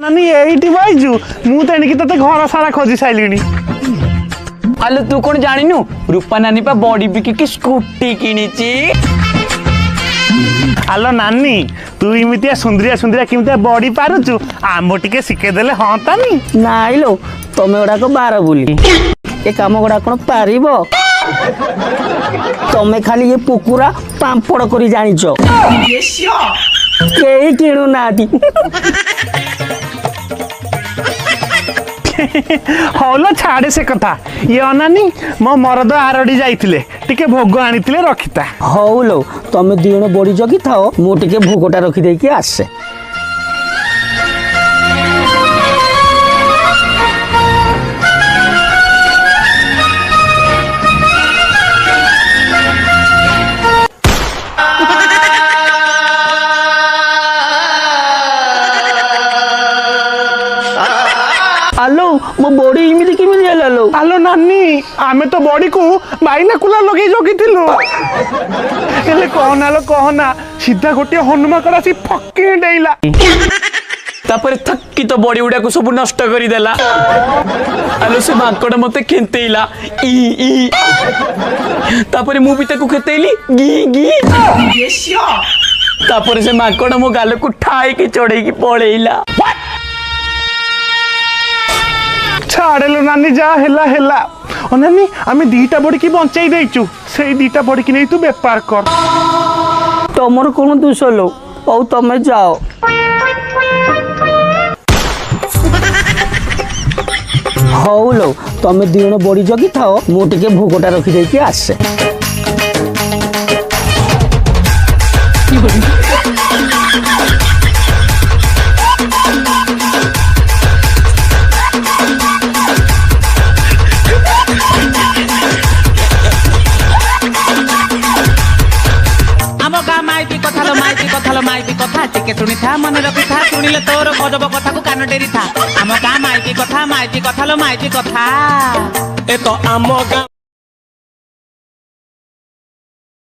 नानी एइटी बाइजु मु तेणिकी तते घर सारा खोजी साइलिनी। आलो तू कौन जानिनु रूपा नानी पा बॉडी बिकी की स्कूटी किनीची। आलो नानी तू इमितिया सुंदरिया सुंदरिया किमितिया बॉडी पारुचु आमो टिके सिखे देले हाँ तानी। नाई लो तमे गुड़ा को बार बुली ए काम गुड़ा कौन पारिबो तमे खाली ये पुकुरा पांपड़ करी जानिचो केही किणु नाती। हौलो छाड़े से कथा ये अनानी मो मरद आरडी जाइथिले टिके भोग आनिथिले रखिता। हौ लो तमे दिण बड़ी जगी थाओ मु टिके भोगटा रखी दे के आसे। आलो मो बॉडी इमिति किमिति ହେଲା लो। आलो नानी आमे तो बॉडी को बाइना कुला लगे जोगिथिलु हेले कहना लो कहना सीधा गोटे हनुमाकड़ा सी फक्के डेइला तापर थक्की तो बॉडी उडा को सब नष्ट करी देला। आलो से माकड़ मते खेंतेइला ई ई तापर मु भी ताको खेतेइली गी गी तापर से माकड़ मो गाल को ठाई के चढ़े की पळेइला। छाड़ेलो नानी जा हेला हेला अनानी आमे दीटा बॉडी की बंचाई देइचु सेई दीटा बॉडी की नै तू व्यापार कर। तमर कोन दोष लो औ तमे जाओ। हौ लो तमे दिण बड़ी जगी थाओ मु टिके भोगटा रखी दे के आसे। माइकी कथा टिके शुणी था मन रखी था शुणिले तोर गजब कथा को कान डेरी था आम गाँ माइकी कथा लो माइकी कथा ए तो आम गाँ